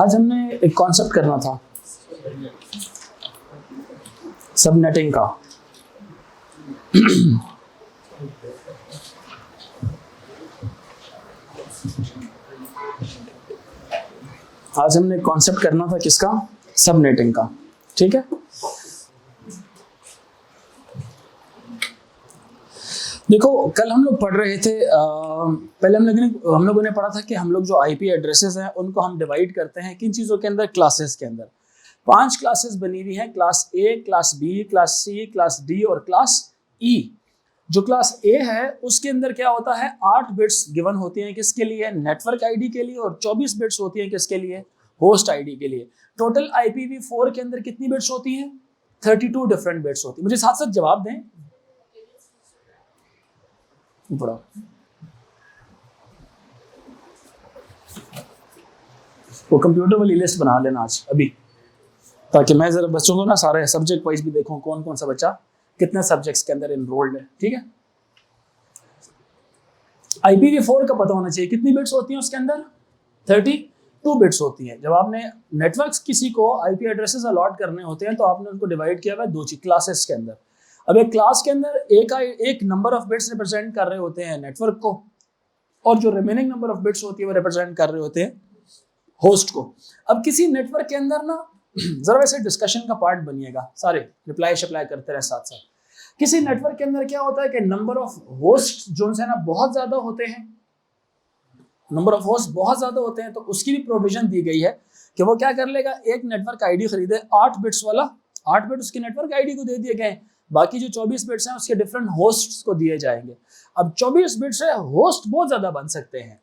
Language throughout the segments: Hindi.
आज हमने एक कॉन्सेप्ट करना था सबनेटिंग का। आज हमने कॉन्सेप्ट करना था किसका? सबनेटिंग का। ठीक है, देखो कल हम लोग पढ़ रहे थे, पहले हम लोगों ने पढ़ा था कि हम लोग जो आईपी एड्रेसेस हैं उनको हम डिवाइड करते हैं किन चीज़ों के अंदर? क्लासेस के अंदर। 5 क्लासेस बनी हुई हैं, class A, class B, class C, class D और क्लास ई। जो क्लास ए है उसके अंदर क्या होता है? 8 बिट्स गिवन होती हैं किसके लिए? नेटवर्क आईडी के लिए। और 24 बिट्स होती हैं किसके लिए? होस्ट आईडी के लिए। टोटल IPv4 के अंदर कितनी बिट्स होती हैं? 32 डिफरेंट बिट्स होती हैं। मुझे साथ साथ जवाब दें। बड़ा वो कंप्यूटर वाली लिस्ट बना लेना आज अभी, ताकि मैं जरा बच्चों को ना सारे सब्जेक्ट वाइज भी देखूं कौन कौन सा बच्चा कितने सब्जेक्ट्स के अंदर इनरोल्ड है। ठीक है, IPv4 का पता होना चाहिए कितनी बिट्स होती हैं उसके अंदर? 32 बिट्स होती हैं। जब आपने नेटवर्क्स किसी को IP एड्रेसेस अलॉट करने होते हैं तो आपने उनको डिवाइड किया हुआ है 2 क्लासेस के अंदर। अब एक क्लास के अंदर एक नंबर ऑफ बिट्स रिप्रेजेंट कर रहे होते हैं नेटवर्क को, और जो रिमेनिंग नंबर ऑफ बिट्स होती है वो रिप्रेजेंट कर रहे होते हैं होस्ट को। अब किसी नेटवर्क के अंदर ना जरा वैसे डिस्कशन का पार्ट बनिएगा, सारे रिप्लाई शप्लाई करते रहे साथ साथ। किसी नेटवर्क के अंदर क्या होता है कि नंबर ऑफ होस्ट जो है ना बहुत ज्यादा होते हैं, नंबर ऑफ होस्ट बहुत ज्यादा होते हैं, तो उसकी भी प्रोविजन दी गई है कि वो क्या कर लेगा, एक नेटवर्क आईडी खरीदे 8 बिट्स वाला, 8 बिट उसकी नेटवर्क आईडी को दे दिए गए, बाकी जो 24 बिट्स हैं उसके डिफरेंट होस्ट्स को दिए जाएंगे। अब 24 बिट्स है, होस्ट बहुत ज्यादा बन सकते हैं।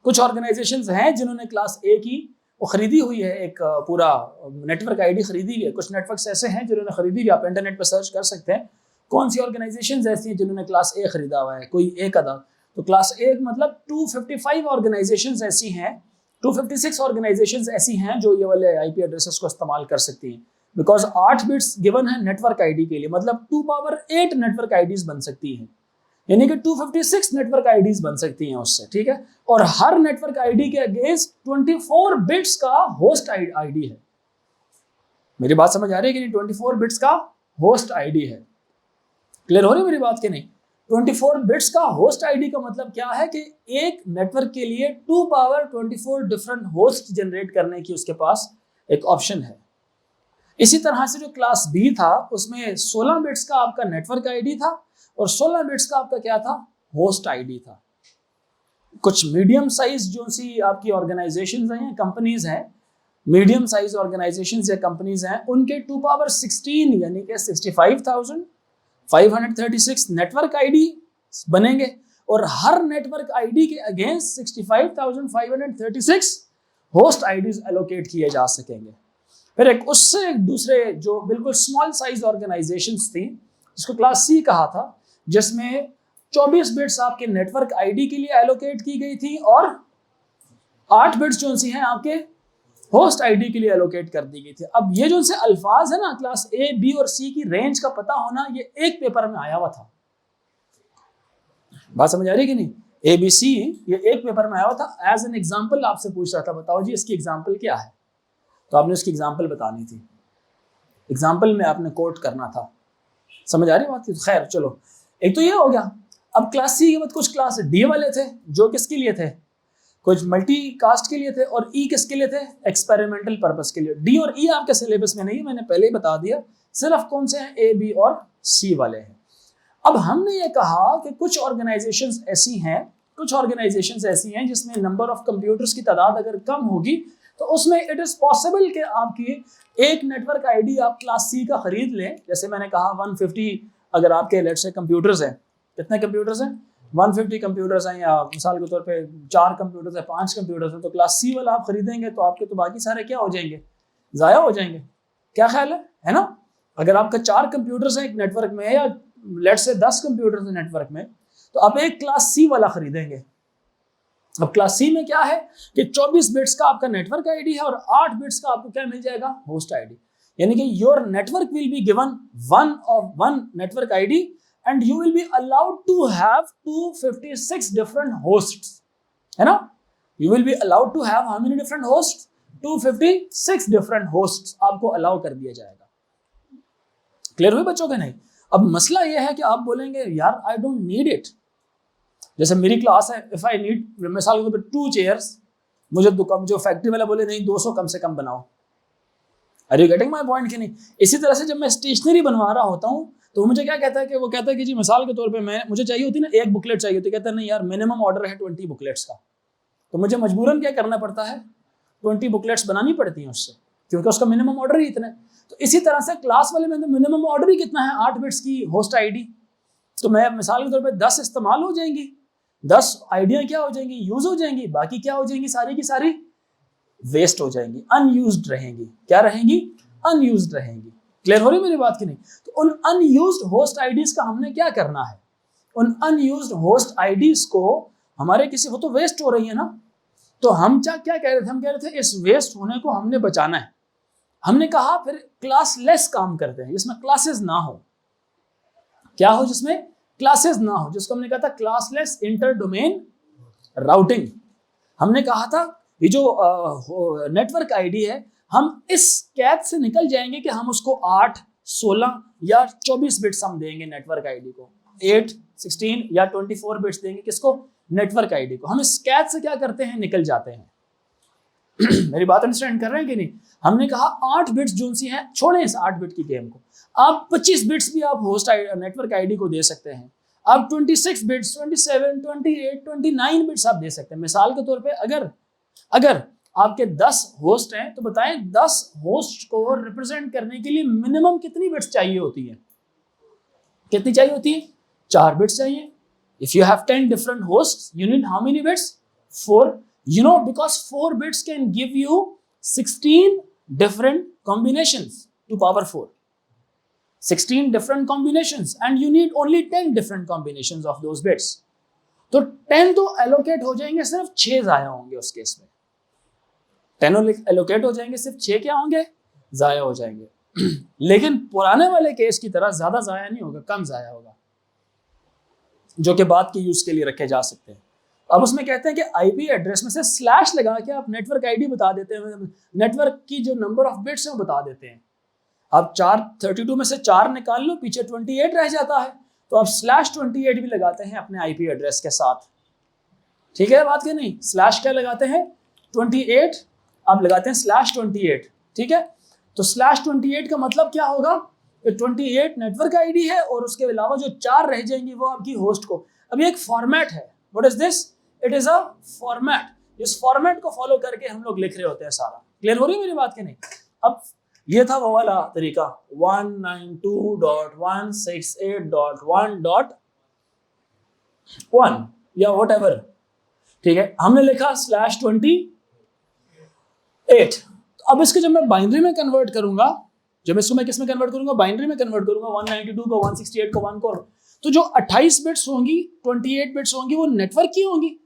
कुछ ऑर्गेनाइजेशंस हैं जिन्होंने क्लास ए की वो खरीदी हुई है, एक पूरा नेटवर्क आईडी खरीदी हुई है। कुछ नेटवर्क्स ऐसे हैं जिन्होंने खरीदी हुई, आप इंटरनेट पर सर्च कर सकते हैं कौन सी ऑर्गेनाइजेशंस ऐसी हैं जिन्होंने क्लास ए खरीदा हुआ है, कोई एक अदा। तो क्लास ए मतलब 255 ऑर्गेनाइजेशंस ऐसी हैं, 256 ऑर्गेनाइजेशंस ऐसी हैं जो ये वाले IP एड्रेसेस को इस्तेमाल कर सकती हैं। बिकॉज 8 बिट्स गिवन है नेटवर्क आईडी के लिए, मतलब 2 पावर 8 नेटवर्क आईडीज बन सकती हैं, यानी कि 256 नेटवर्क आईडीज बन सकती हैं उससे। ठीक है, और हर नेटवर्क आईडी के अगेंस्ट 24 बिट्स का होस्ट आईडी है। मेरी बात समझ आ रही है कि नहीं? 24 बिट्स का होस्ट आईडी है। क्लियर हो रही है मेरी बात कि नहीं? 24 बिट्स का होस्ट आईडी का मतलब क्या है कि एक नेटवर्क के लिए 2 पावर 24 डिफरेंट होस्ट जनरेट करने की उसके पास एक ऑप्शन है। इसी तरह से जो क्लास बी था उसमें 16 बिट्स का आपका नेटवर्क आईडी था और 16 बिट्स का आपका क्या था? होस्ट आईडी था। कुछ मीडियम साइज जो सी आपकी ऑर्गेनाइजेशंस हैं, कंपनीज हैं, मीडियम साइज ऑर्गेनाइजेशंस या कंपनीज हैं, उनके 2 पावर 16 यानी कि 65,536 नेटवर्क आईडी बनेंगे और हर नेटवर्क आईडी के अगेंस्ट 65,536 होस्ट आईडीज एलोकेट किए जा सकेंगे। फिर एक उससे एक दूसरे जो बिल्कुल स्मॉल साइज ऑर्गेनाइजेशंस थी जिसको क्लास सी कहा था, जिसमें 24 बिट्स आपके नेटवर्क आईडी के लिए एलोकेट की गई थी और 8 बिट्स जो सी हैं आपके होस्ट आईडी के लिए एलोकेट कर दी गई थी। अब ये जो से अल्फाज है ना, क्लास ए, बी और सी की रेंज का पता होना, ये एक पेपर में आया हुआ था। बात समझ आ रही है कि नहीं? ABC ये एक पेपर में आया हुआ था। एज एन एग्जाम्पल आपसे पूछ रहा था, बताओ जी इसकी एग्जाम्पल क्या है, तो आपने उसकी एग्जाम्पल बतानी थी। एग्जाम्पल में आपने कोट करना था। समझ आ रही बात? खैर चलो, एक तो ये हो गया। अब क्लास सी के बाद कुछ क्लास डी वाले थे जो किसके लिए थे? कुछ मल्टी कास्ट के लिए थे, और ई किसके लिए थे? एक्सपेरिमेंटल पर्पस के लिए। डी और ई आपके सिलेबस में नहीं है, मैंने पहले ही बता दिया, सिर्फ कौन से हैं? ए, बी और सी वाले हैं। अब हमने ये कहा कि कुछ ऑर्गेनाइजेशंस ऐसी हैं जिसमें नंबर ऑफ कंप्यूटर्स की तादाद अगर कम होगी तो उसमें इट इज पॉसिबल कि आपकी एक नेटवर्क आईडी आप क्लास सी का खरीद लें। जैसे मैंने कहा 150 अगर आपके लेट्स से कंप्यूटर्स हैं, कितने कंप्यूटर्स हैं? 150 कंप्यूटर्स हैं, या मिसाल के तौर पे 4 कंप्यूटर्स हैं, 5 कंप्यूटर्स हैं, तो क्लास सी वाला आप खरीदेंगे तो आपके तो बाकी सारे क्या हो जाएंगे? ज़ाया हो जाएंगे। क्या ख्याल है ना? अगर आपका 4 कंप्यूटर्स हैं एक नेटवर्क में, या लेट्स से 10 कंप्यूटर्स हैं नेटवर्क में, तो आप एक क्लास सी वाला खरीदेंगे। अब क्लास सी में क्या है कि 24 बिट्स का आपका नेटवर्क आईडी है और 8 बिट्स का आपको क्या मिल जाएगा? Host ID. यानी कि your network will be given one network ID and you will be allowed to have 256 different hosts, है ना? You will be allowed to have how many different hosts? 256 different hosts आपको अलाउ कर दिया जाएगा। क्लियर हुई बच्चों के नहीं? अब मसला यह है कि आप बोलेंगे यार आई डोंट नीड इट। जैसे मेरी क्लास है, इफ आई नीड मिसाल के तौर पर 2 चेयर्स, मुझे जो फैक्ट्री वाला बोले नहीं 200 कम से कम बनाओ। Are you getting my point कि नहीं? इसी तरह से जब मैं स्टेशनरी बनवा रहा होता हूँ तो मुझे क्या कहता है कि वो कहता है कि जी मिसाल के तौर पे मुझे चाहिए होती ना 1 बुकलेट चाहिए होती, कहता है नहीं यार मिनिमम ऑर्डर है 20 बुकलेट्स का, तो मुझे मजबूरन क्या करना पड़ता है, 20 बुकलेट्स बनानी पड़ती हैं उससे, क्योंकि उसका मिनिमम ऑर्डर ही इतना है। तो इसी तरह से क्लास वाले में तो मिनिमम ऑर्डर ही कितना है, 8 बिट्स की होस्ट आईडी। तो मैं मिसाल के तौर पे 10 इस्तेमाल हो जाएंगी, 10 आइडिया क्या हो जाएंगी, यूज हो जाएंगी, बाकी क्या हो जाएंगी, सारी की सारी वेस्ट हो जाएंगी, अनयूज्ड रहेंगी। क्या रहेंगी? अनयूज्ड रहेंगी। क्लियर हो रही मेरी बात की नहीं? तो उन अनयूज्ड होस्ट आईडीज का हमने क्या करना है, उन अनयूज्ड होस्ट आईडीज को हमारे किसी, वो तो वेस्ट हो रही है ना, तो हम क्या कह रहे थे, हम कह रहे थे इस वेस्ट होने को हमने बचाना है। हमने कहा फिर क्लासलेस काम करते हैं, जिसमें क्लासेस ना हो। क्या हो? जिसमें क्लासेस ना हो, जिसको हमने कहा था क्लासलेस इंटर डोमेन राउटिंग। हमने कहा था ये जो नेटवर्क आईडी है, हम इस कैद से निकल जाएंगे कि हम उसको 8, 16 या 24 बिट्स हम देंगे नेटवर्क आईडी को, 8, 16 या 24 बिट्स देंगे किसको, नेटवर्क आईडी को। हम इस कैद से क्या करते हैं, निकल जाते हैं। मेरी बात अंडरस्टैंड कर रहे हैं कि नहीं? हमने कहा 8 बिट्स जो सी हैं, छोड़ें इस 8 बिट की गेम को, आप 25 बिट्स भी आप होस्ट नेटवर्क आईडी को दे सकते हैं, आप 26 बिट्स, 27, 28, 29 बिट्स आप दे सकते हैं। मिसाल के तौर पे अगर आपके 10 होस्ट हैं तो बताएं 10 होस्ट को रिप्रेजेंट करने के लिए मिनिमम कितनी बिट्स चाहिए होती है? कितनी चाहिए होती है? 4 बिट्स चाहिए। If you have 10 different hosts, you need how many bits? 4। You know, because 4 bits can give you 16 different combinations to power 4. 16 different combinations, and you need only 10 different combinations of those bits. तो 10 तो allocate हो जाएंगे, सिर्फ 6 जाया होंगे उस केस में। 10 allocate हो जाएंगे, सिर्फ 6 क्या होंगे? जाया हो जाएंगे। लेकिन पुराने वाले केस की तरह ज्यादा जाया नहीं होगा, कम जाया होगा, जो कि बाद के यूज के लिए रखे जा सकते हैं। अब उसमें कहते हैं कि आईपी एड्रेस में से स्लैश लगा के आप नेटवर्क आईडी बता देते हैं, नेटवर्क की जो नंबर ऑफ बिट्स है वो बता देते हैं। आप 32 में से 4 निकाल लो, पीछे 28 रह जाता है, तो आप /28 भी लगाते हैं अपने आईपी एड्रेस के साथ। ठीक है बात क्या नहीं? स्लैश क्या लगाते हैं? 28 आप लगाते हैं /28। ठीक है, तो /28 का मतलब क्या होगा? 28 नेटवर्क आईडी है और उसके अलावा जो 4 रह जाएंगी वो आपकी होस्ट को। अब ये एक फॉर्मेट है। What is this? It is a format. इस फॉर्मेट को फॉलो करके हम लोग लिख रहे होते हैं सारा। क्लियर हो रही है मेरी बात की नहीं? अब ये था वो वाला तरीका 192.168.1.1 या वट एवर। ठीक है, हमने लिखा /28। अब इसको जब मैं बाइनरी में कन्वर्ट करूंगा, जब इसको मैं किस में कन्वर्ट करूंगा? बाइनरी में कन्वर्ट करूंगा। 192 को 168 को 1 को, तो जो 28 बिट्स होंगी, 28 बिट्स होंगी, वो नेटवर्क की होंगी,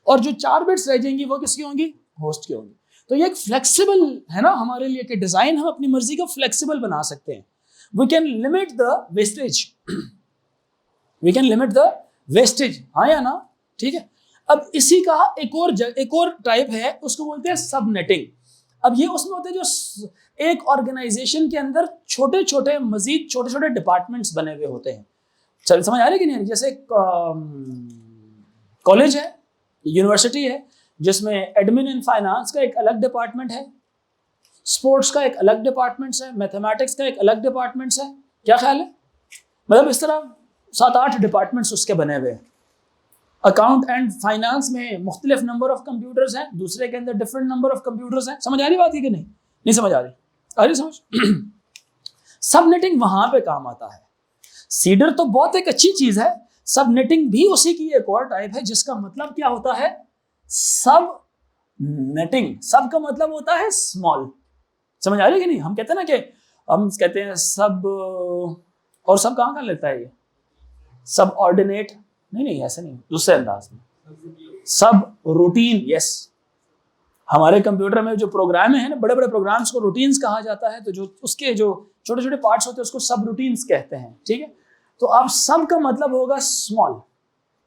और जो 4 बिट्स रह जाएंगी वो किसकी होंगी? होस्ट की होंगी। तो ये एक फ्लेक्सिबल है ना हमारे लिए कि डिजाइन हम अपनी मर्जी का फ्लेक्सिबल बना सकते हैं। We can limit the wastage, we can limit the wastage, हाँ या ना? ठीक है। अब इसी का एक और टाइप है, उसको बोलते हैं सबनेटिंग। अब ये उसमें होते हैं जो एक ऑर्गेनाइजेशन के अंदर छोटे छोटे डिपार्टमेंट्स बने हुए होते हैं। चल समझ आ रही है कि नहीं? जैसे कॉलेज है, यूनिवर्सिटी है, जिसमें एडमिन एंड फाइनेंस का एक अलग डिपार्टमेंट है, स्पोर्ट्स का एक अलग डिपार्टमेंट है, मैथमेटिक्स का एक अलग डिपार्टमेंट है। क्या ख्याल है? मतलब इस तरह 7-8 डिपार्टमेंट्स उसके बने हुए हैं। अकाउंट एंड फाइनेंस में मुख्तलिफ नंबर ऑफ कंप्यूटर्स हैं, दूसरे के अंदर डिफरेंट नंबर ऑफ कंप्यूटर्स हैं। समझ आ रही बात है कि नहीं? नहीं समझ आ रही? आ रही समझ? सबनेटिंग वहां पे काम आता है। सीडर तो बहुत एक अच्छी चीज है, सबनेटिंग भी उसी की एक और टाइप है, जिसका मतलब क्या होता है? सब नेटिंग। सब का मतलब होता है स्मॉल। समझ आ रही है कि नहीं? हम कहते हैं ना कि हम कहते हैं सब, और सब कहाँ लेता है ये? सब ऑर्डिनेट नहीं, ऐसे नहीं, दूसरे अंदाज में सब रूटीन। यस, हमारे कंप्यूटर में जो प्रोग्राम है ना, बड़े बड़े प्रोग्राम्स को रूटीन्स कहा जाता है, तो जो उसके जो छोटे छोटे पार्ट्स होते हैं उसको सब रूटीन्स कहते हैं। ठीक है, तो अब सब का मतलब होगा स्मॉल।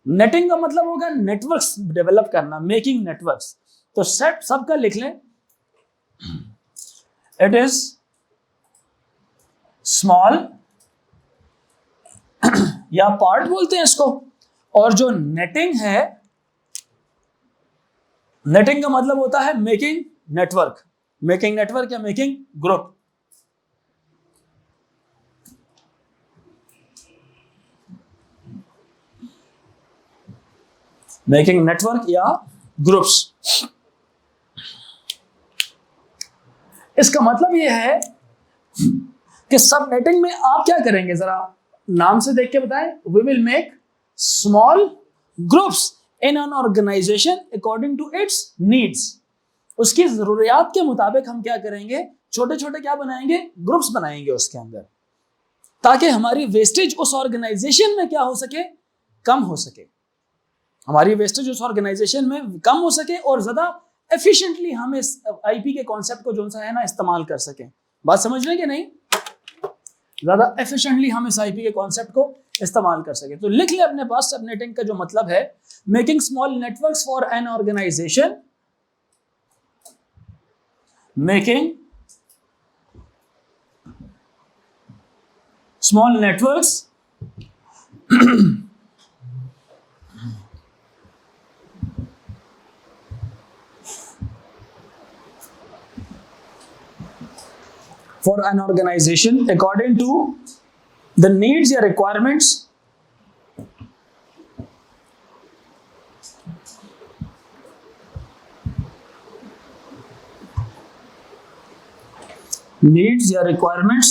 नेटिंग का मतलब होगा नेटवर्क्स डेवलप करना, मेकिंग नेटवर्क्स। तो सेट सबका लिख लें, इट इज स्मॉल या पार्ट बोलते हैं इसको। और जो नेटिंग है, नेटिंग का मतलब होता है मेकिंग नेटवर्क, मेकिंग नेटवर्क या मेकिंग ग्रुप। मेकिंग नेटवर्क या ग्रुप्स। इसका मतलब यह है कि सब नेटिंग में आप क्या करेंगे, जरा नाम से देख के बताएं। We will make small groups in an organization according to its needs. उसकी जरूरियात के मुताबिक हम क्या करेंगे, छोटे छोटे क्या बनाएंगे, ग्रुप्स बनाएंगे उसके अंदर, ताकि हमारी वेस्टेज उस ऑर्गेनाइजेशन में क्या हो सके, कम हो सके। हमारी वेस्टेज उस ऑर्गेनाइजेशन में कम हो सके और ज्यादा एफिशिएंटली हम इस आईपी के कॉन्सेप्ट को जो सा है ना इस्तेमाल कर सकें। बात समझ रहे कि नहीं? ज्यादा एफिशिएंटली हम इस आईपी के कॉन्सेप्ट को इस्तेमाल कर सके। तो लिख ले अपने पास, सबनेटिंग का जो मतलब है making small networks for an organization, making small networks for an organization according to the needs or requirements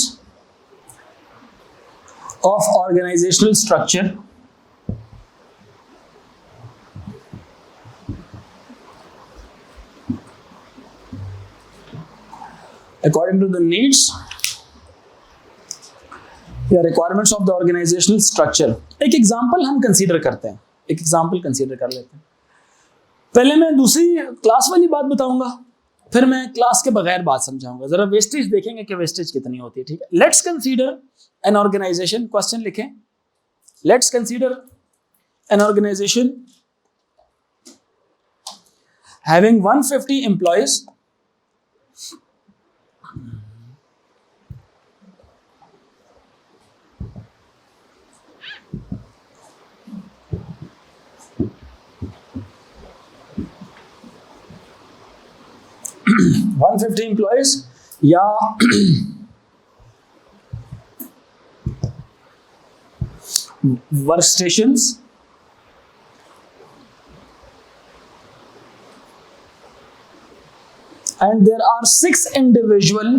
of organizational structure according to the needs या requirements of the organizational structure। एक एग्जांपल हम कंसीडर करते हैं, एक एग्जांपल कंसीडर कर लेते हैं। पहले मैं दूसरी क्लास वाली बात बताऊंगा, फिर मैं क्लास के बगैर बात समझाऊंगा। जरा वेस्टेज देखेंगे कि वेस्टेज कितनी होती है, ठीक है। Let's consider an organisation, question लिखें, let's consider an organisation having 150 employees, employees या workstations and there are 6 individual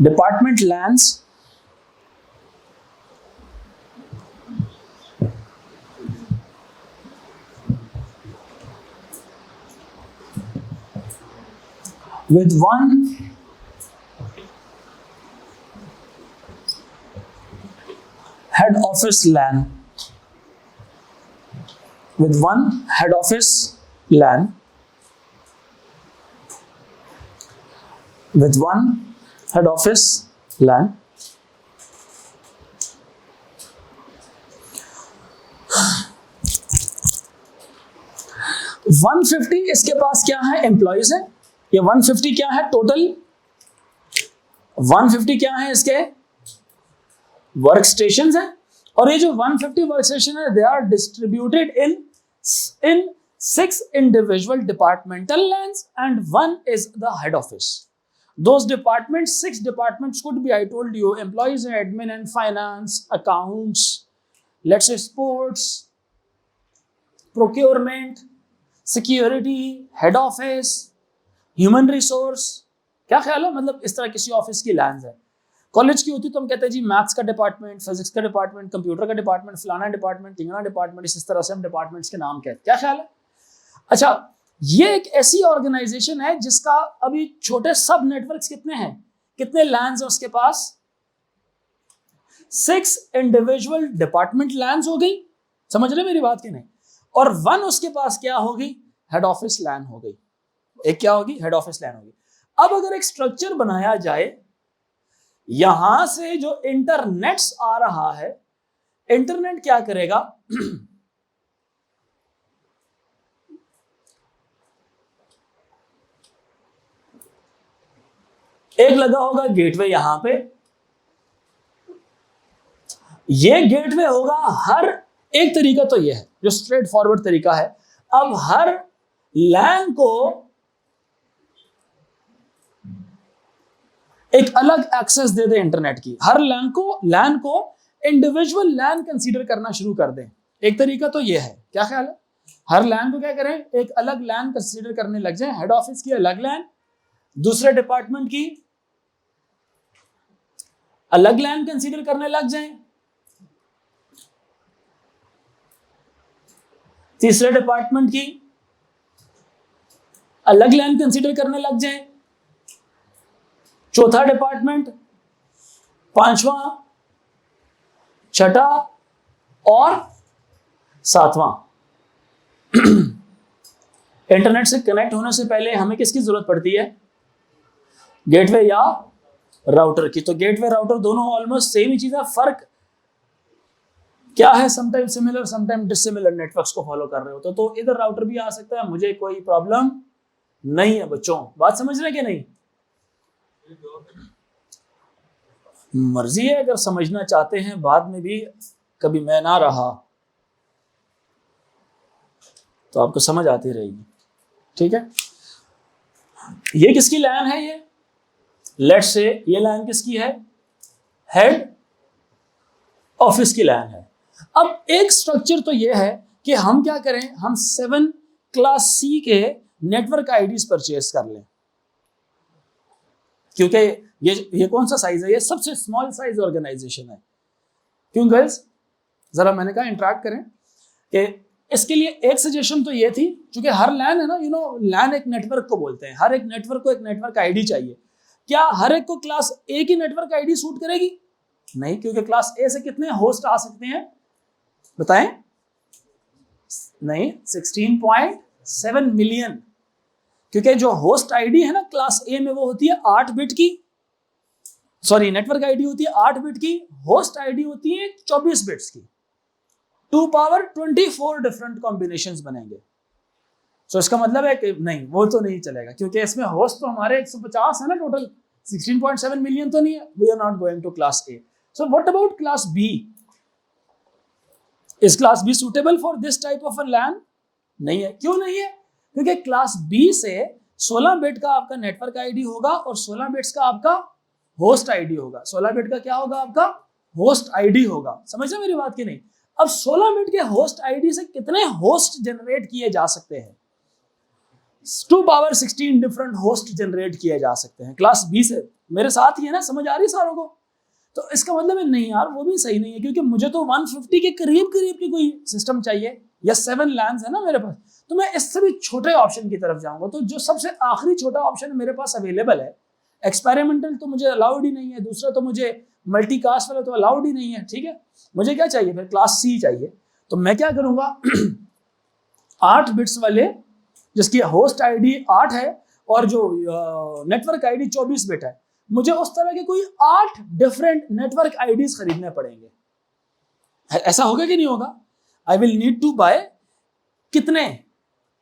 department lands with one head office LAN, with one head office LAN, with one head office LAN, one 150 इसके पास क्या है, एम्प्लॉइज है। ये 150 क्या है टोटल, 150 क्या है इसके वर्क स्टेशन है। और ये जो 150 वर्क स्टेशन है, they are distributed in 6 individual departmental lands and 1 is the head office. Those departments, 6 departments could be, I told you, employees and admin and finance, accounts, let's say sports, procurement, security, head office, human resource। क्या ख्याल है, मतलब इस तरह किसी ऑफिस की लैंड है। कॉलेज की होती तो हम कहते हैं जी मैथ्स का डिपार्टमेंट, फिजिक्स का डिपार्टमेंट, कंप्यूटर का डिपार्टमेंट, फलाना डिपार्टमेंट, टिंगना डिपार्टमेंट, इस तरह से हम डिपार्टमेंट्स के नाम कहते हैं। क्या ख्याल है? अच्छा, ये एक ऐसी ऑर्गेनाइजेशन है जिसका अभी छोटे सब नेटवर्क्स कितने हैं, कितने लैंड्स हैं उसके पास, 6 इंडिविजुअल डिपार्टमेंट लैंड्स हो गई, समझ रहे मेरी बात की नहीं? और 1 उसके पास क्या होगी? हेड ऑफिस लैन हो गई। एक क्या होगी? हेड ऑफिस लैन होगी। अब अगर एक स्ट्रक्चर बनाया जाए, यहां से जो इंटरनेट्स आ रहा है, इंटरनेट क्या करेगा? एक लगा होगा गेटवे यहां पे, ये गेटवे होगा। हर एक तरीका तो ये है जो स्ट्रेट फॉरवर्ड तरीका है। अब हर लैन को एक अलग एक्सेस दे दे इंटरनेट की, हर लैन को इंडिविजुअल लैन कंसीडर करना शुरू कर दें। एक तरीका तो ये है, क्या ख्याल है? हर लैन को क्या करें? एक अलग लैन कंसीडर करने लग जाए। हेड ऑफिस की अलग लैन, दूसरे डिपार्टमेंट की अलग लैन कंसीडर करने लग जाए, तीसरे डिपार्टमेंट की अलग लैन कंसीडर करने लग जाए, चौथा डिपार्टमेंट, पांचवा, छठा और सातवां। इंटरनेट से कनेक्ट होने से पहले हमें किसकी जरूरत पड़ती है? गेटवे या राउटर की। तो गेटवे राउटर दोनों ऑलमोस्ट सेम ही चीज है। फर्क क्या है? Sometime similar sometime dissimilar networks को फॉलो कर रहे हो तो इधर राउटर भी आ सकता है, मुझे कोई प्रॉब्लम नहीं है। बच्चों बात समझ रहे कि नहीं? मर्जी है, अगर समझना चाहते हैं बाद में भी, कभी मैं ना रहा तो आपको समझ आती रहेगी। ठीक है, ये किसकी लाइन है? ये लेट्स से ये लाइन किसकी है? हेड ऑफिस की लाइन है। अब एक स्ट्रक्चर तो ये है कि हम क्या करें, हम 7 क्लास सी के नेटवर्क आईडीज परचेज कर लें, क्योंकि ये कौन सा साइज है? ये सबसे स्मॉल साइज ऑर्गेनाइजेशन है। क्यों गर्ल्स? जरा मैंने कहा इंटरेक्ट करें कि इसके लिए एक सजेशन तो ये थी, क्योंकि हर लैन है ना, लैन एक नेटवर्क को बोलते हैं, हर एक नेटवर्क को एक नेटवर्क आईडी चाहिए। क्या हर एक को क्लास ए की नेटवर्क आईडी सूट करेगी? नहीं, क्योंकि क्लास ए से कितने होस्ट आ सकते हैं बताएं? नहीं, 16.7 मिलियन। क्योंकि जो होस्ट आईडी है ना क्लास ए में, वो होती है 8 बिट की, सॉरी नेटवर्क आईडी होती है 8 बिट की, होस्ट आईडी होती है 24 बिट्स की। 2 पावर 24 डिफरेंट कॉम्बिनेशंस बनेंगे। सो इसका मतलब है कि नहीं, वो तो नहीं चलेगा, क्योंकि इसमें होस्ट तो हमारे 150 है ना टोटल, 16.7 मिलियन तो नहीं है। We are not going to class A. So what about class B? Is class B suitable for this type of a LAN? नहीं है। क्यों नहीं है? क्योंकि क्लास बी से 16 बिट का आपका नेटवर्क आईडी होगा और 16 बिट्स का आपका होस्ट आईडी होगा। 16 बिट का क्या होगा? आपका होस्ट आईडी होगा। समझ रहे मेरी बात की नहीं? अब 16 बिट के होस्ट आईडी से कितने होस्ट जनरेट किए जा सकते हैं? 2 पावर 16 डिफरेंट होस्ट जनरेट किए जा सकते हैं क्लास बी से। मेरे साथ ही है ना? समझ आ रही सारों को? तो इसका मतलब है नहीं यार, वो भी सही नहीं है, क्योंकि मुझे तो 150 के करीब की कोई सिस्टम चाहिए, या 7 लैंस है ना मेरे पास, तो मैं इससे भी छोटे ऑप्शन की तरफ जाऊंगा। तो जो सबसे आखिरी छोटा ऑप्शन मेरे पास अवेलेबल है, एक्सपेरिमेंटल तो मुझे अलाउड ही नहीं है, दूसरा तो मुझे मल्टीकास्ट वाला तो अलाउड ही नहीं है। ठीक है, मुझे क्या चाहिए फिर? क्लास सी चाहिए। तो मैं क्या करूंगा, 8 बिट्स वाले, जिसकी होस्ट आईडी 8 है और जो नेटवर्क आईडी 24 बिट है, मुझे उस तरह के कोई 8 डिफरेंट नेटवर्क आईडीज खरीदने पड़ेंगे। ऐसा होगा कि नहीं होगा? I will need to buy कितने?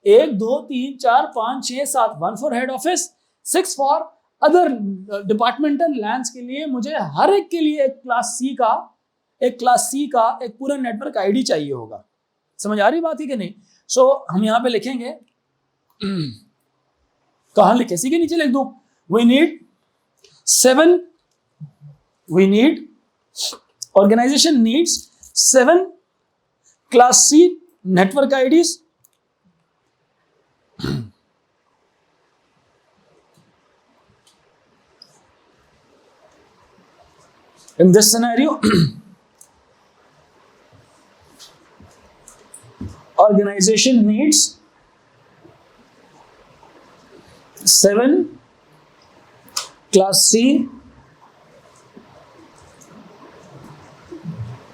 1 2 3 4 5 6 7, 1 for head office, 6 for other departmental LANs के लिए। मुझे हर एक के लिए एक क्लास सी का एक पूरा नेटवर्क आईडी चाहिए होगा। समझ आ रही बात है कि नहीं? सो हम यहां पे लिखेंगे, कहां लिखे? सी के नीचे लिख दो, organization needs 7 class C network IDs in this scenario. Organization needs 7 class C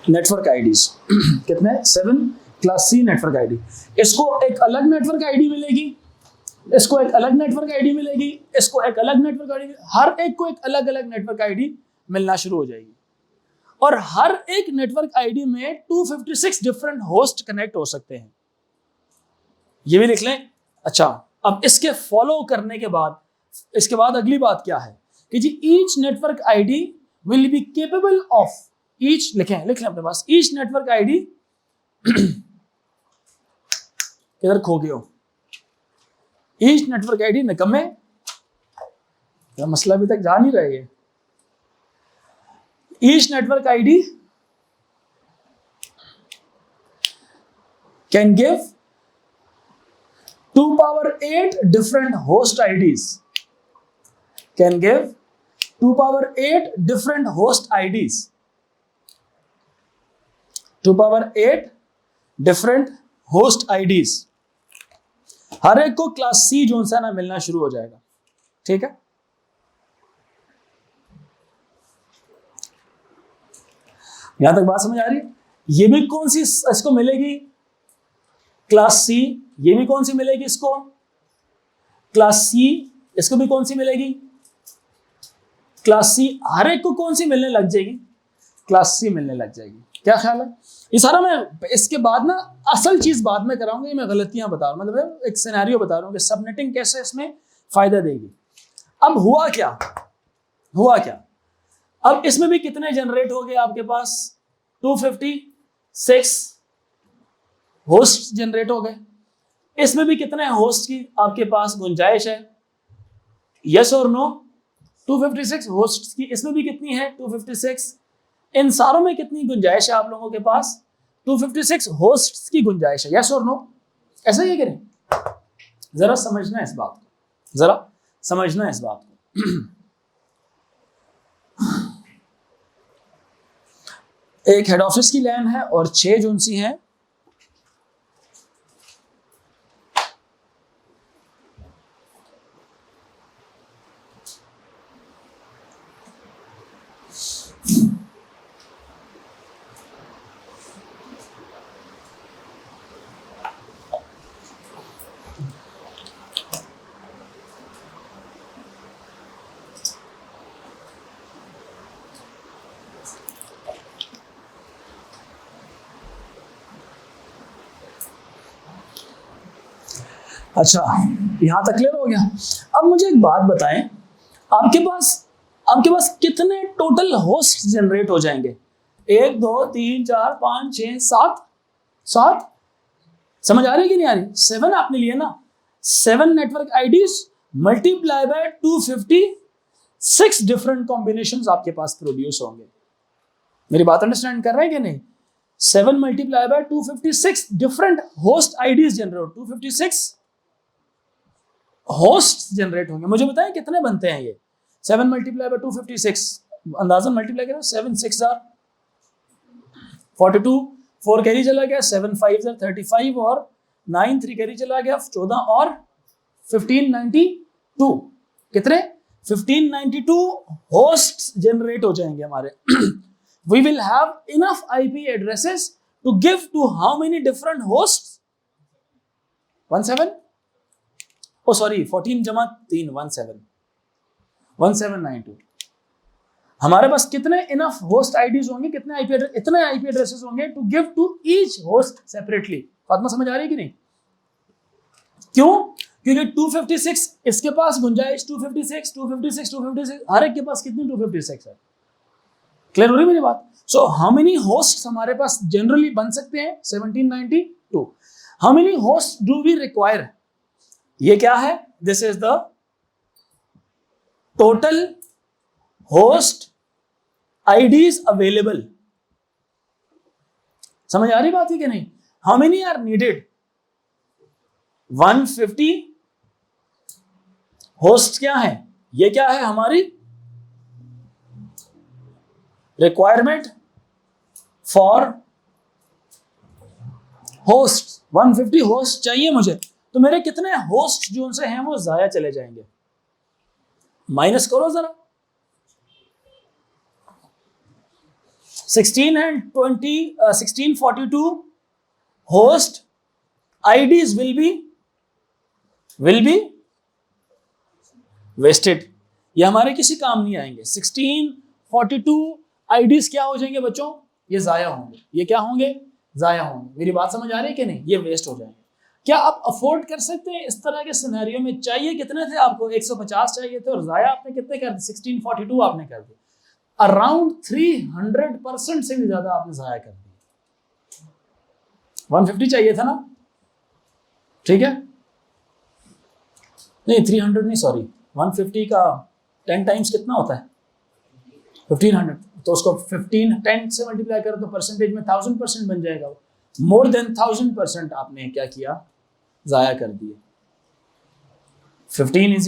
network IDs. कितने? 7 क्लास सी नेटवर्क आईडी। इसको एक अलग नेटवर्क आईडी मिलेगी, इसको एक अलग नेटवर्क आईडी मिलेगी, इसको एक अलग नेटवर्क आईडी, हर एक को एक अलग अलग नेटवर्क आईडी मिलना शुरू हो जाएगी। और हर एक नेटवर्क आईडी में 256 डिफरेंट होस्ट कनेक्ट हो सकते हैं, ये भी लिख लें। अच्छा, अब इसके फॉलो करने के बाद, इसके बाद अगली बात क्या है कि जी each network ID will be capable of, each लिख लें अपने पास, ईच नेटवर्क आईडी किधर खो गए हो, ईच नेटवर्क आईडी निकम्मे, मसला अभी तक जा नहीं रहा है। Each network ID can give 2 power 8 different host IDs, can give 2 power 8 different host IDs, 2 power 8 different host IDs। हर एक को क्लास सी जोन सा ना मिलना शुरू हो जाएगा, ठीक है। यहां तक बात समझ आ रही है? ये भी कौन सी इसको मिलेगी, क्लास सी, ये भी कौन सी मिलेगी इसको, क्लास सी, इसको भी कौन सी मिलेगी, क्लास सी। हर एक को कौन सी मिलने लग जाएगी, क्लास सी मिलने लग जाएगी। क्या ख्याल है? ये सारा मैं इसके बाद ना असल चीज बाद में कराऊंगा, ये मैं गलतियां बता रहा हूं, मतलब एक सिनेरियो बता रहा हूं कि सबनेटिंग कैसे इसमें फायदा देगी। अब हुआ क्या, अब इसमें भी कितने जनरेट हो गए आपके पास, 256 होस्ट जनरेट हो गए। इसमें भी कितने होस्ट की आपके पास गुंजाइश है, यस और नो, 256 होस्ट की। इसमें भी कितनी है, 256। इन सारों में कितनी गुंजाइश है आप लोगों के पास, 256 होस्ट की गुंजाइश है, यस और नो, ऐसा ही करें। जरा समझना इस बात को, जरा समझना इस बात को। एक हेड ऑफिस की लैन है और 6 जोन सी हैं। अच्छा, यहां तक क्लियर हो गया। अब मुझे एक बात बताएं, आपके पास कितने टोटल होस्ट जनरेट हो जाएंगे, 1 2 3 4 5 6 7 समझ आ रही है कि नहीं आ रही? 7 आपने लिए ना, 7 network IDs multiply by 256 different combinations आपके पास प्रोड्यूस होंगे। मेरी बात अंडरस्टैंड कर रहे हैं कि नहीं? 7 multiply by 256 different host IDs generate, 256 host generate होंगे। मुझे बताएं कितने बनते हैं ये, 7 मल्टीप्लाई बाय 256, अंदाजन मल्टीप्लाई करो, 7 6 are 42, 4 कैरी चला गया, 7 5 are 35 और 9 3 कैरी चला गया, 14 और 1592, कितने 1592 होस्ट जनरेट हो जाएंगे हमारे। We will have enough IP addresses to give to how many different hosts? 17? Oh sorry, 14 जमा 3 1792। हमारे पास कितने इनफ होस्ट आईडीज होंगे, कितने आईपी एड्रेस, इतने आईपी एड्रेसेस होंगे to give to each host separately. Fatima समझ आ रही है कि नहीं? क्यों? क्योंकि 256 इसके पास गुंजाइश 256 हर एक के पास कितनी 256 है। क्लियर हो रही मेरी बात? सो हाउ मेनी होस्ट हमारे पास जनरली बन सकते हैं, 1792। How many host do we require? ये क्या है? This is the total host IDs available. समझ आ रही बात है कि नहीं? How many are needed? 150 host क्या है? ये क्या है हमारी रिक्वायरमेंट फॉर होस्ट। 150 होस्ट चाहिए मुझे, तो मेरे कितने होस्ट जो उनसे हैं वो जाया चले जाएंगे। माइनस करो जरा, 16 and 20 1642 host IDs will be wasted, ये हमारे किसी काम नहीं आएंगे। 1642 आईडीज क्या हो जाएंगे बच्चों, ये जाया होंगे। ये क्या होंगे, जाया होंगे। मेरी बात समझ आ रही है कि नहीं, ये वेस्ट हो जाएंगे। क्या आप अफोर्ड कर सकते हैं इस तरह के सिनेरियो में? चाहिए कितने थे आपको, 150 चाहिए थे और जाया आपने कितने कर दिए, 1642 आपने कर दिए। अराउंड 300% से भी ज्यादा आपने जाया कर दिया। 150 चाहिए था ना, ठीक है, नहीं 300 नहीं, सॉरी 150 का 10 टाइम्स कितना होता है, 1500, तो उसको 10 से मल्टीप्लाई करो तो परसेंटेज में 1000% बन जाएगा। मोर देन 1000% आपने क्या किया, जाया कर दिए। 150 is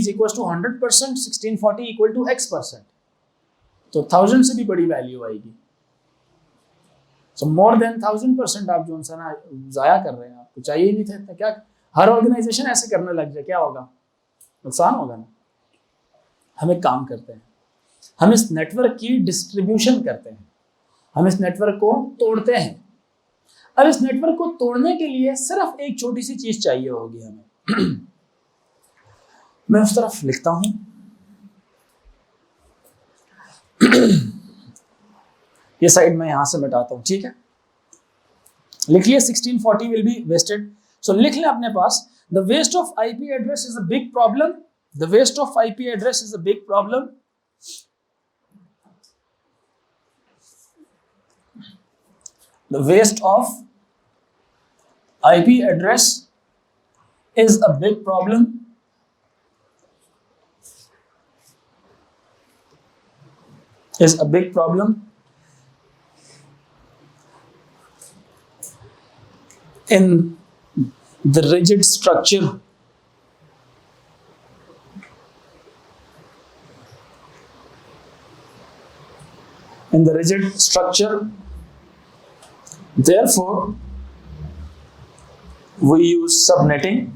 equal to 100%, 1640 equal to x%, तो 1000 से भी बड़ी वैल्यू आएगी। सो मोर देन 1000% आप जो सा ना जाया कर रहे हैं, आपको चाहिए ही नहीं थे, तो क्या हर ऑर्गेनाइजेशन ऐसे करने लग जाए, क्या होगा, नुकसान होगा ना। हम एक काम करते हैं, हम इस नेटवर्क की डिस्ट्रीब्यूशन करते हैं, हम इस नेटवर्क को तोड़ते हैं। अब इस नेटवर्क को तोड़ने के लिए सिर्फ एक छोटी सी चीज चाहिए होगी हमें। मैं उस तरफ लिखता हूं, ये साइड मैं यहां से मिटाता हूं, ठीक है। लिखिए 1640 विल बी वेस्टेड। सो लिख लें अपने पास, the waste of IP address is a big problem, the waste of IP address is a big problem. The waste of IP address is a big problem. Is a big problem in the rigid structure Therefore, we use subnetting.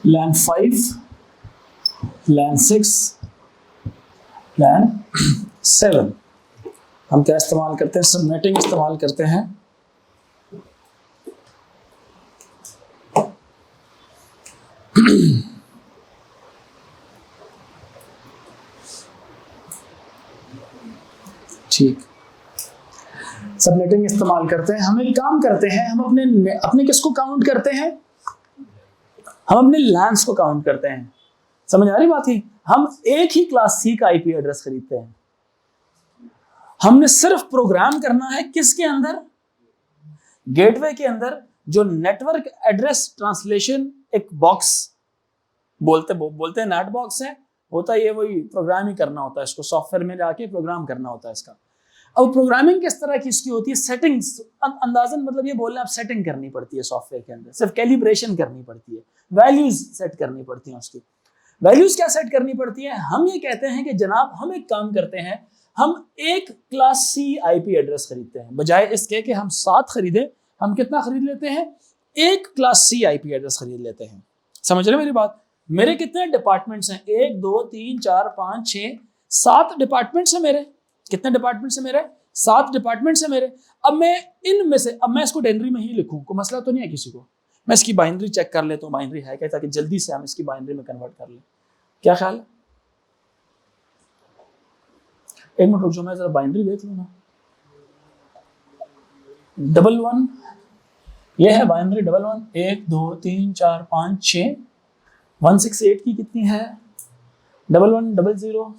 LAN 5, LAN 6, LAN 7 हम क्या इस्तेमाल करते हैं, सबनेटिंग इस्तेमाल करते हैं। ठीक, सबनेटिंग इस्तेमाल करते हैं। हम एक काम करते हैं, हम अपने किसको काउंट करते हैं, हम अपने लैंस को काउंट करते हैं। समझ आ रही बात ही, हम एक ही क्लास सी का आईपी एड्रेस खरीदते हैं। हमने सिर्फ प्रोग्राम करना है किसके अंदर, गेटवे के अंदर, जो नेटवर्क एड्रेस ट्रांसलेशन एक बॉक्स बोलते हैं, नेट बॉक्स है, होता है ये, वही प्रोग्राम ही करना होता है, इसको सॉफ्टवेयर में जाके प्रोग्राम करना होता है इसका। अब प्रोग्रामिंग किस तरह की इसकी होती है, सेटिंग्स, अंदाजन मतलब ये बोलना, आप सेटिंग करनी पड़ती है सॉफ्टवेयर के अंदर, सिर्फ कैलिब्रेशन करनी पड़ती है, वैल्यूज सेट करनी पड़ती हैं। उसकी वैल्यूज क्या सेट करनी पड़ती है, हम ये कहते हैं कि जनाब हम एक काम करते हैं, हम एक क्लास सी आईपी एड्रेस खरीदते हैं, बजाय इसके कि हम 7 खरीदें, हम कितना खरीद लेते हैं, एक क्लास सी आईपी एड्रेस खरीद लेते हैं। समझ रहे मेरी बात, मेरे कितने डिपार्टमेंट्स हैं, 1 2 3 4 5 6 7 डिपार्टमेंट्स हैं मेरे। कितने डिपार्टमेंट्स हैं मेरे, 7 डिपार्टमेंट्स हैं मेरे। अब मैं इनमें से, अब मैं इसको डेनरी में ही लिखूं, कोई मसला तो नहीं है किसी को, मैं इसकी बाइनरी चेक कर लेता हूँ, बाइनरी है क्या, ताकि जल्दी से हम इसकी बाइनरी में कन्वर्ट कर लें। क्या ख्याल है, एक मिनट रुक जाओ, मैं जरा बाइनरी देख लूँ ना। 11 ये है बाइनरी, 11 1 2 3 4 5 6 168 की कितनी है, 1100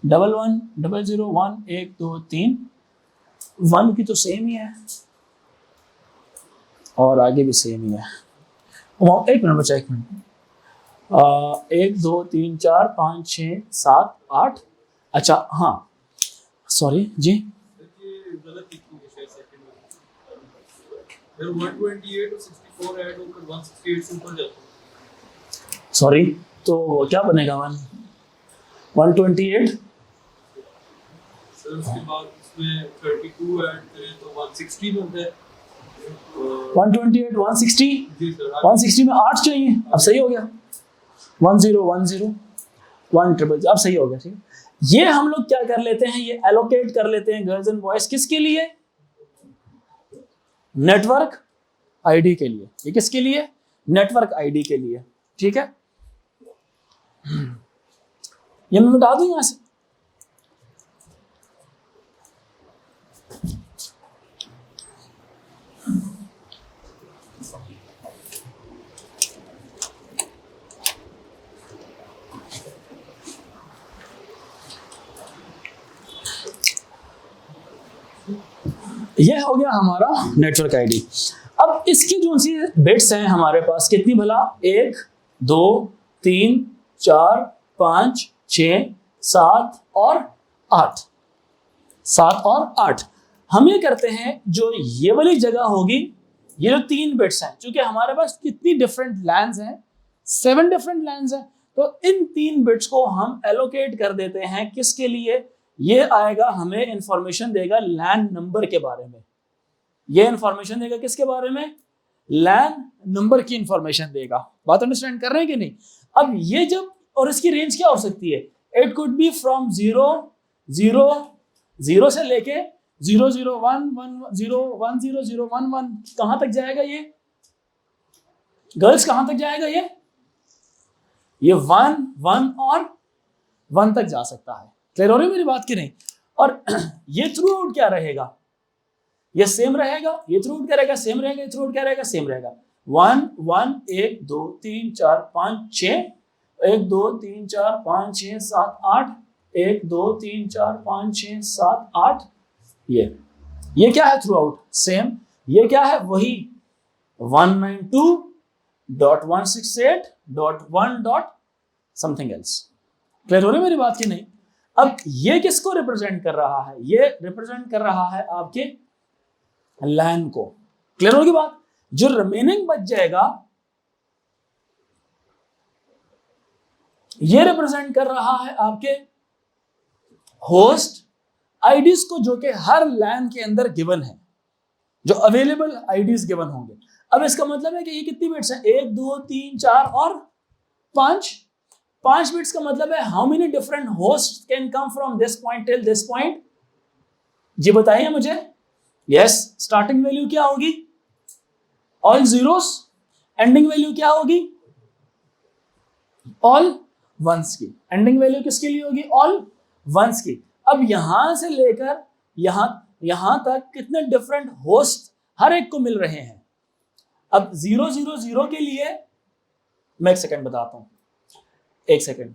1100 1 1 2 3 1 की तो सेम ही है और आगे भी सेम ही है। एक मिनट बचा, एक मिनट। 1 2 3 4 5 6 7 8। अच्छा हाँ सॉरी जी, गलत लिखी है शायद सेकंड में। फिर 128 और 64 ऐड होकर 168 से ऊपर जाता है। सॉरी, तो क्या बनेगा 128? सर उसके बाद उसमें 32 ऐड करें तो 160 में होता है। 128 160, जी सर 160 में 8 चाहिए, अब सही हो गया। 1010 1 अब सही हो गया। ठीक है, ये हम लोग क्या कर लेते हैं, ये एलोकेट कर लेते हैं गर्ल्स एंड बॉयज किसके लिए, नेटवर्क आईडी के लिए। ये किसके लिए, नेटवर्क आईडी के लिए। ठीक है, ये मैं बता दूं यहां से। ये हो गया हमारा नेटवर्क आईडी। अब इसकी जो सी बिट्स हैं हमारे पास कितनी भला, 1 2 3 4 5 6 7 और 8, 7 और 8। हम ये करते हैं, जो ये वाली जगह होगी, ये जो 3 बिट्स हैं, क्योंकि हमारे पास कितनी डिफरेंट लैंस हैं, 7 डिफरेंट लैंस हैं, तो इन 3 बिट्स को हम एलोकेट कर देते हैं किसके लिए, ये आएगा हमें इंफॉर्मेशन देगा लैन नंबर के बारे में। ये इंफॉर्मेशन देगा किसके बारे में, लैन नंबर की इंफॉर्मेशन देगा। बात अंडरस्टैंड कर रहे हैं कि नहीं। अब ये जब, और इसकी रेंज क्या हो सकती है, इट कुड बी फ्रॉम 0 से लेके 001101001 कहां तक जाएगा ये गर्ल्स, कहां तक जाएगा ये 1 1 और 1 तक जा सकता है। क्लियर हो रही है मेरी बात की नहीं। और ये थ्रू आउट क्या रहेगा, ये सेम रहेगा, ये थ्रू आउट क्या रहेगा, सेम रहेगा, ये थ्रू आउट क्या रहेगा, सेम रहेगा। 1 1 1 2 3 4 5 6 1 2 3 4 5 6 7 8 1 2 3 4 5 6 7 8। ये क्या है थ्रू आउट सेम। ये क्या है, वही 192.168.1. Something else. क्लियर हो रही है मेरी बात की नहीं। अब ये किसको रिप्रेजेंट कर रहा है, ये रिप्रेजेंट कर रहा है आपके लैन को। क्लियर होगी बात। जो रिमेनिंग बच जाएगा ये रिप्रेजेंट कर रहा है आपके होस्ट आईडीज को, जो कि हर लैन के अंदर गिवन है, जो अवेलेबल आईडीज गिवन होंगे। अब इसका मतलब है कि ये कितनी बिट्स हैं, 1 2 3 4 और 5 बिट्स का मतलब है how many different host can come from this point till this point. जी बताइए मुझे। यस, स्टार्टिंग वैल्यू क्या होगी, ऑल जीरोस। एंडिंग वैल्यू क्या होगी, ऑल वंस की। एंडिंग वैल्यू किसके लिए होगी, ऑल वंस की। अब यहां से लेकर यहां तक कितने डिफरेंट होस्ट हर एक को मिल रहे हैं। अब 000 के लिए मैं एक सेकंड बताता हूं, एक सेकंड।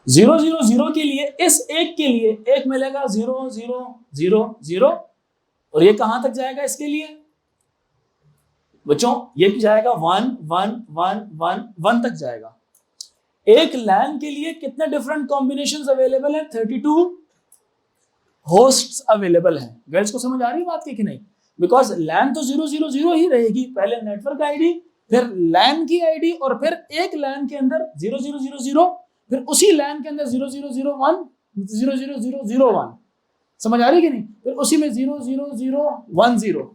000 के लिए, इस एक के लिए एक मिलेगा 0000 और ये कहां तक जाएगा इसके लिए बच्चों, ये जाएगा 1 तक जाएगा। एक लैन के लिए कितने डिफरेंट कॉम्बिनेशंस अवेलेबल हैं, 32 होस्ट्स अवेलेबल हैं। गर्ल्स को समझ आ रही है बात की कि नहीं। बिकॉज लैन तो 000 ही रहेगी, पहले नेटवर्क आईडी, फिर लैन की आईडी, और फिर एक लैन के अंदर 0000, फिर उसी लैन के अंदर 0001 00001। समझ आ रही है कि नहीं। फिर उसी में 00010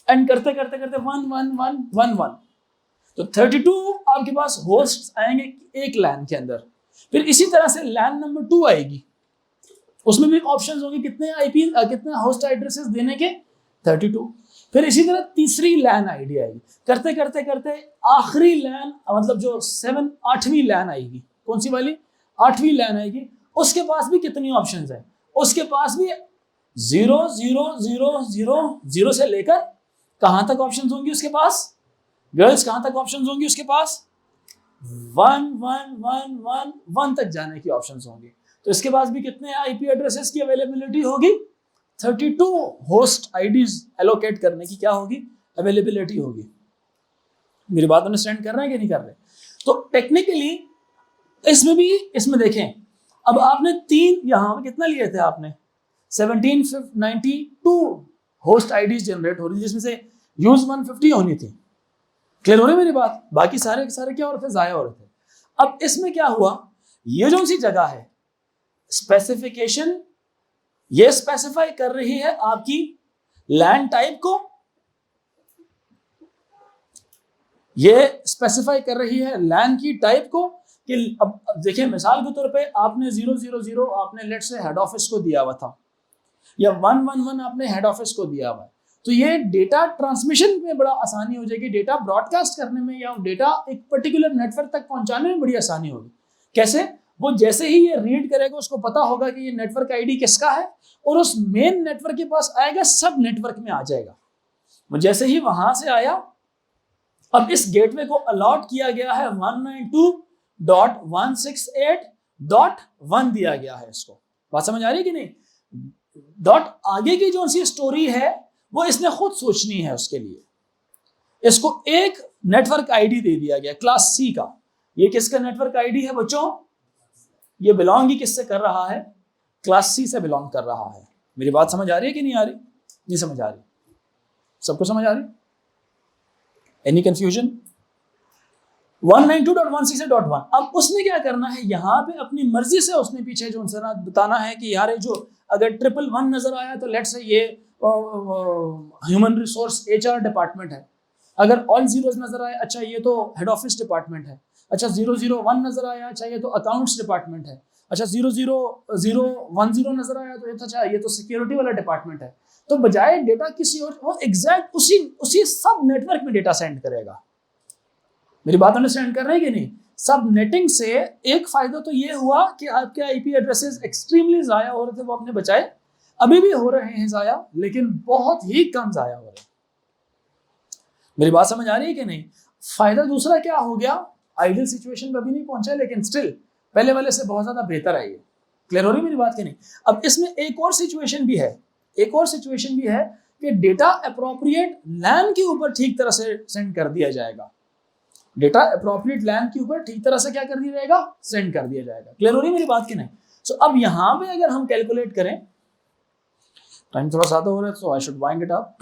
एंड करते करते करते 11111। तो 32 आपके पास होस्ट्स आएंगे एक लैन के अंदर। फिर इसी तरह से लैन नंबर 2 आएगी, उसमें भी ऑप्शंस होंगे कितने आईपी, कितने होस्ट एड्रेसेस देने के, 32। फिर इसी तरह तीसरी लैन आईडी आएगी, करते करते करते आखिरी लैन, मतलब जो 8वीं लैन आएगी, कौन सी वाली, 8वीं लैन आएगी। उसके पास भी कितनी ऑप्शंस हैं, उसके पास भी 00000 से लेकर कहां तक ऑप्शंस होंगी उसके पास, गर्ल्स कहां तक ऑप्शंस होंगी उसके पास? 1 1 1 1 1 तक जाने की ऑप्शंस होंगी। तो इसके पास भी कितने आईपी एड्रेसेस की अवेलेबिलिटी होगी? 32 होस्ट आईडीज एलोकेट करने की क्या होगी? अवेलेबिलिटी होगी। मेरी बात अंडरस्टैंड कर रहे हैं कि नहीं कर रहे? तो टेक्निकली इसमें देखें, अब आपने 3 यहां कितना लिए थे आपने? 1792 होस्ट आईडीज जनरेट हो रही, जिसमें से यूज 150 होनी थी। क्लियर हो रही मेरी बात? बाकी सारे क्या हो रहे थे? जाया हो रहे थे। अब इसमें क्या हुआ, ये जो सी जगह है स्पेसिफिकेशन, ये स्पेसिफाई कर रही है आपकी लैंड टाइप को, ये स्पेसिफाई कर रही है लैंड की टाइप को कि अब देखिए मिसाल के तौर पे आपने 000 आपने लेट से हेड ऑफिस को दिया हुआ था, या 111 आपने हेड ऑफिस को दिया हुआ है, तो ये डेटा ट्रांसमिशन में बड़ा आसानी हो जाएगी, डेटा ब्रॉडकास्ट करने में या डेटा एक पर्टिकुलर नेटवर्क तक पहुंचाने में बड़ी आसानी होगी। कैसे? वो जैसे ही ये रीड करेगा उसको पता होगा कि ये नेटवर्क आईडी किसका है, और उस मेन नेटवर्क के पास आएगा, सब नेटवर्क में आ जाएगा। वो जैसे ही वहां से आया, अब इस गेटवे को अलॉट किया गया है 192.168.1 दिया गया है। इसको बात समझ आ रही है कि नहीं? डॉट आगे की जो सी स्टोरी है वो इसने खुद सोचनी है। उसके लिए इसको एक नेटवर्क आईडी दे दिया गया क्लास सी का। ये किसका नेटवर्क आईडी है बच्चों? ये बिलोंग ही किससे कर रहा है? क्लास सी से बिलोंग कर रहा है। मेरी बात समझ आ रही है कि नहीं आ रही? नहीं समझ आ रही? सबको समझ आ रही? Any confusion? 192.168.1। अब उसने क्या करना है, यहां पे अपनी मर्जी से उसने पीछे जो बताना है कि यार जो अगर 111 नजर आया तो लेट्स से ये ह्यूमन रिसोर्स एचआर डिपार्टमेंट है। अगर ऑल जीरोस नजर आए, अच्छा ये तो हेड ऑफिस डिपार्टमेंट है। अच्छा 001 नजर आया, अच्छा ये तो अकाउंट्स डिपार्टमेंट है। अच्छा 00010 नजर आया तो ये तो अच्छा ये तो सिक्योरिटी वाला डिपार्टमेंट है। तो बजाय डेटा किसी और, वो एग्जैक्ट उसी सब नेटवर्क में डेटा सेंड करेगा। मेरी बात अंडरस्टैंड कर रहे हैं कि नहीं? सब नेटिंग से एक फायदा तो ये हुआ कि आपके आईपी एड्रेसेस एक्सट्रीमली जाया हो रहे थे, वो आपने बचाए। अभी भी हो रहे हैं जाया, लेकिन बहुत ही कम जाया हो रहे हैं। मेरी बात समझ आ रही है कि नहीं? फायदा दूसरा क्या हो गया, आइडियल सिचुएशन में अभी नहीं पहुंचा, लेकिन स्टिल पहले वाले से बहुत ज्यादा बेहतर आई है। क्लियर हो रही मेरी बात कि नहीं? अब इसमें एक और सिचुएशन भी है, कि डेटा अप्रोप्रिएट लैन के ऊपर ठीक तरह से सेंड कर दिया जाएगा। डेटा अप्रोप्रिएट लैन के ऊपर ठीक तरह से क्या कर दिया जाएगा? सेंड कर दिया जाएगा। क्लियर हो रही मेरी बात कि नहीं? सो अब यहां पे अगर हम कैलकुलेट करें, टाइम थोड़ा ज्यादा हो रहा है, so I should wind it up.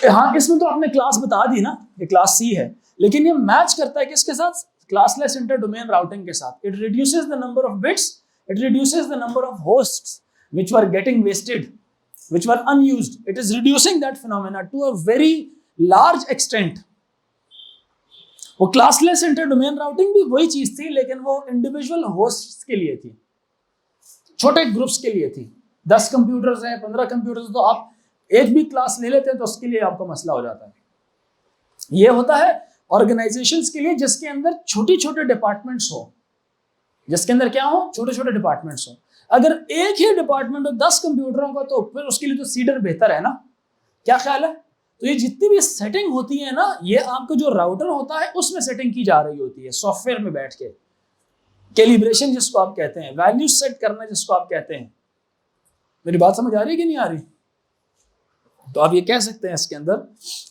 हाँ, इसमें तो आपने क्लास बता दी ना, ये क्लास सी है, लेकिन ये मैच करता है किसके साथ? क्लासलेस इंटर डोमेन राउटिंग के साथ। It reduces the number of bits, it reduces the number of hosts which were getting wasted, which were unused. It is reducing that phenomena to a very large extent. वो क्लासलेस इंटर डोमेन राउटिंग भी वही चीज थी, लेकिन वो इंडिविजुअल होस्ट्स के लिए थी, छोटे ग्रुप्स के लिए थी। 10 कंप्यूटर्स हैं, 15 कंप्यूटर्स, तो आप एक भी क्लास ले लेते हैं तो उसके लिए आपका मसला हो जाता है। ये होता है ऑर्गेनाइजेशंस के लिए जिसके अंदर छोटे छोटे डिपार्टमेंट्स हो, जिसके अंदर क्या हो? छोटे छोटे डिपार्टमेंट्स हो। अगर एक ही डिपार्टमेंट हो 10 कंप्यूटरों का, तो फिर उसके लिए तो सीडर बेहतर है ना? क्या ख्याल है? तो ये जितनी भी सेटिंग होती है ना, ये आपको जो राउटर होता है उसमें सेटिंग की जा रही होती है, सॉफ्टवेयर में बैठ के। कैलिब्रेशन जिसको आप कहते हैं, वैल्यू सेट करना जिसको आप कहते हैं। मेरी बात समझ आ रही है कि नहीं आ रही? तो आप ये कह सकते हैं, इसके अंदर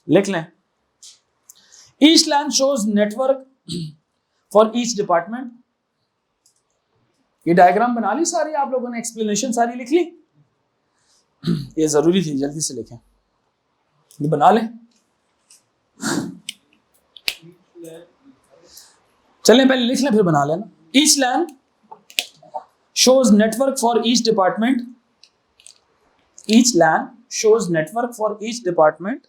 लिख लें, each LAN shows network for each department. ये डायग्राम बना ली सारी आप लोगों ने, एक्सप्लेनेशन सारी लिख ली? ये जरूरी थी, जल्दी से लिखें, ये बना लें। चलें पहले लिख लें फिर बना लेना। Each LAN shows network for each department, each LAN shows network for each department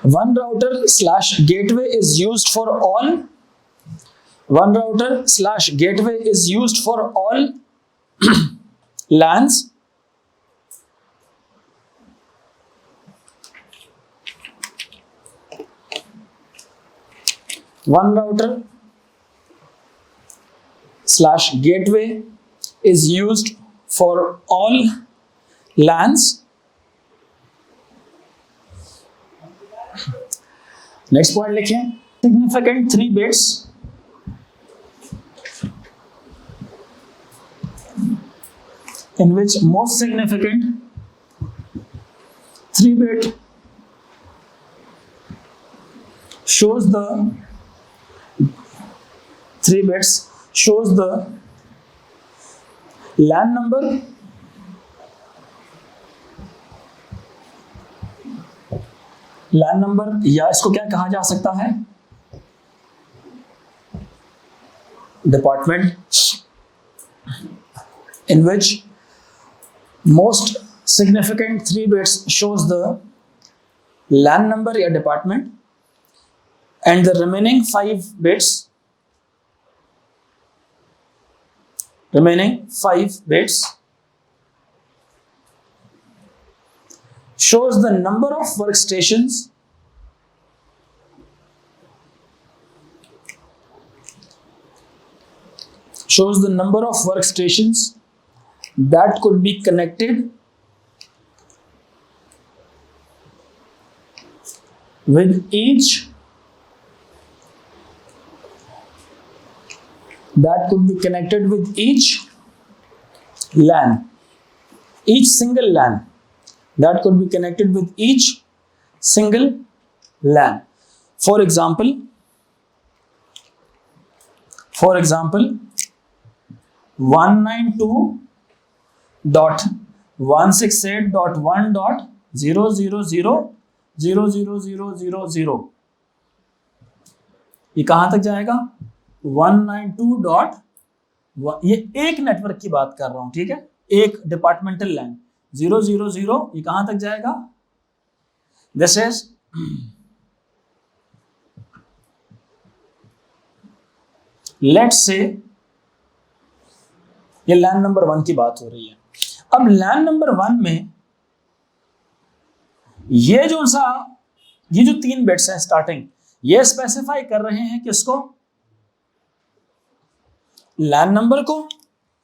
One router slash gateway is used for all. One router slash gateway is used for all LANs one router slash gateway is used for all LANs. Next point लिखें, significant 3 bits in which most significant 3-bit shows the 3 bits shows the LAN number या इसको क्या कहा जा सकता है, department in which most significant 3 bits shows the LAN number या department, and the remaining 5 bits shows the number of workstations that could be connected with each LAN, each single LAN that could be connected with each single LAN. For example 192.168.1.0000000, ये कहां तक जाएगा, 192. ये एक नेटवर्क की बात कर रहा हूं, ठीक है, एक डिपार्टमेंटल लैन 000, ये कहां तक जाएगा, दिस इज लेट्स से ये लैन नंबर 1 की बात हो रही है. अब लैन नंबर 1 में ये जो 3 बिट्स हैं स्टार्टिंग, ये स्पेसिफाई कर रहे हैं किसको, लैन नंबर को.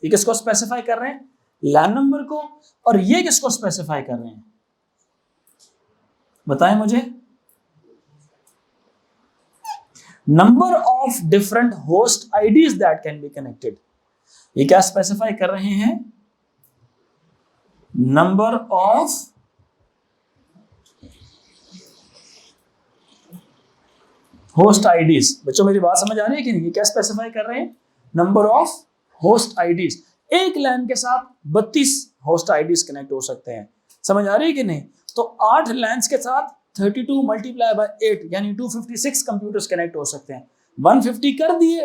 ये किसको स्पेसिफाई कर रहे हैं, लैन नंबर को. और ये किसको स्पेसिफाई कर रहे हैं, बताएं मुझे. Number of different host IDs that can be connected, ये क्या स्पेसिफाई कर रहे हैं, नंबर ऑफ होस्ट आईडीज. बच्चों मेरी बात समझ आ रही है कि नहीं, ये क्या स्पेसिफाई कर रहे हैं, नंबर ऑफ होस्ट आईडीज. एक लैन के साथ 32 होस्ट आईडीज कनेक्ट हो सकते हैं, समझ आ रही है कि नहीं. तो 8 लैन्स के साथ 32 मल्टीप्लाई बाय 8 यानी 256 कंप्यूटर्स कनेक्ट हो सकते हैं. 150 कर दिए,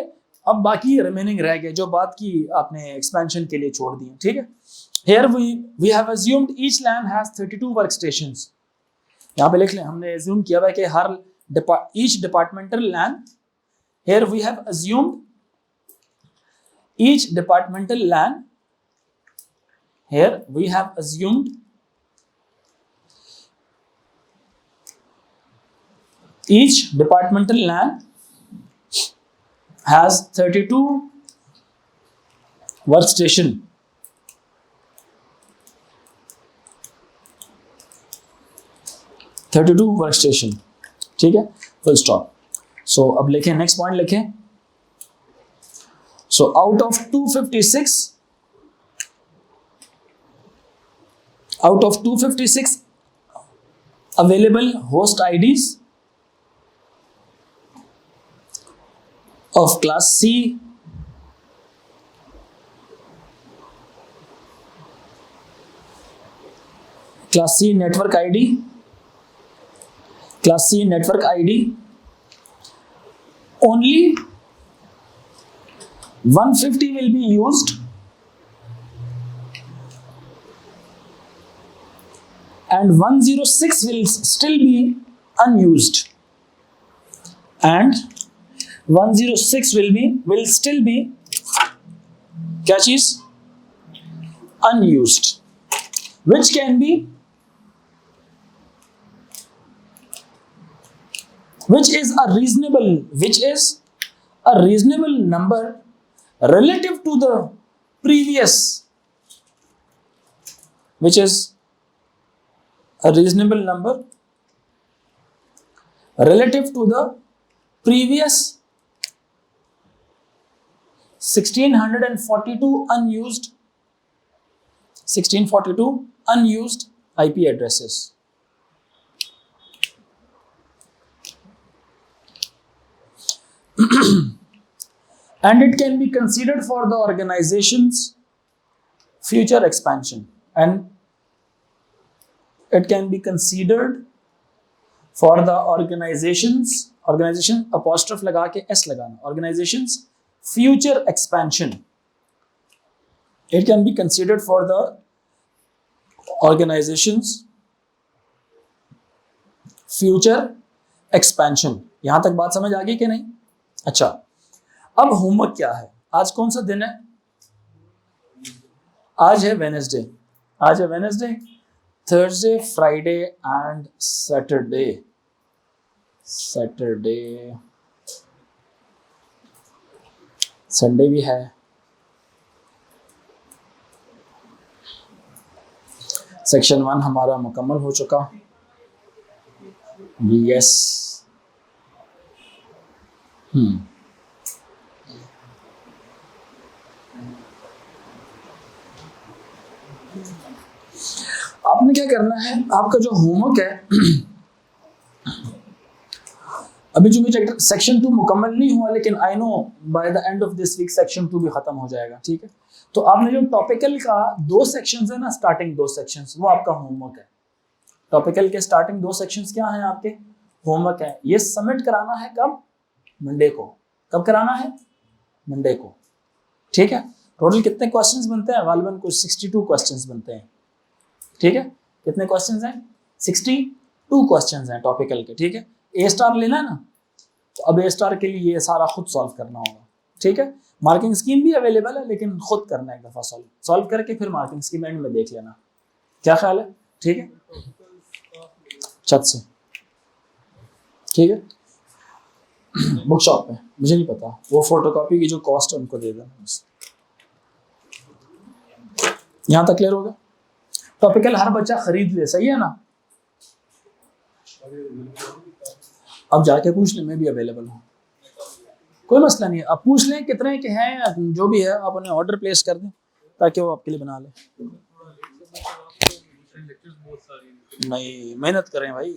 अब बाकी रिमेनिंग रह गए जो बात की आपने एक्सपेंशन के लिए छोड़ दिए, ठीक है. Here we have assumed each LAN has 32 workstations. यहाँ पे लिख लें, हमने assume किया हुआ है कि हर each departmental LAN, here we have assumed each departmental LAN has 32 workstation. ठीक है, फुल स्टॉप. सो अब लिखें, नेक्स्ट पॉइंट लिखें. So out of 256 available host IDs of class C network ID, only 150 will be used and 106 will still be unused, and 106 will still be क्या चीज? Unused, which is a reasonable number relative to the previous, which is a reasonable number relative to the previous 1642 unused IP addresses. And it can be considered for the organization's future expansion. And it can be considered for the organization apostrophe लगा के S लगाना, organization's future expansion. It can be considered for the organization's future expansion. यहां तक बात समझ आ गई कि नहीं? अच्छा, अब होमवर्क क्या है? आज कौन सा दिन है? आज है Wednesday, Thursday, Friday and Saturday. Sunday भी है। सेक्शन 1 हमारा मुकम्मल हो चुका। यस। आपने क्या करना है, आपका जो होमवर्क है, अभी जो चैप्टर सेक्शन 2 मुकम्मल नहीं हुआ, लेकिन I know by the end of this week section 2 भी खत्म हो जाएगा, ठीक है? तो आपने जो टॉपिकल का 2 सेक्शंस है ना, स्टार्टिंग 2 सेक्शंस, वो आपका होमवर्क है। टॉपिकल के स्टार्टिंग 2 सेक्शंस क्या हैं आपके? होमवर्क है। ये सबमिट कराना है कब? मंडे को। कब कराना है? मंडे को, ठीक है? टोटल कितने क्वेश्चंस बनते हैं? गालिबन कुछ 62 क्वेश्चंस बनते हैं, ठीक है? कितने क्वेश्चंस हैं? 62 क्वेश्चंस हैं टॉपिकल के, ठीक है? A स्टार लेना है ना, तो अब A स्टार के लिए ये सारा खुद सॉल्व करना होगा, ठीक है? मार्किंग स्कीम भी अवेलेबल है, लेकिन खुद करना है एक दफा सॉल्व करके फिर मार्किंग स्कीम एंड में देख लेना। क्या ख्याल है? ठीक है, छत से, ठीक है? बुक शॉप पे मुझे नहीं पता, वो फोटोकॉपी की जो कॉस्ट है उनको दे देना। यहाँ तक क्लियर होगा? टॉपिकल हर बच्चा खरीद ले, सही है ना? अब जाके पूछ लें, मैं भी अवेलेबल हूँ, कोई मसला नहीं है। आप पूछ लें कितने के हैं, जो भी है आप उन्हें ऑर्डर प्लेस कर दें ताकि वो आपके लिए बना ले। नहीं, मेहनत करें भाई।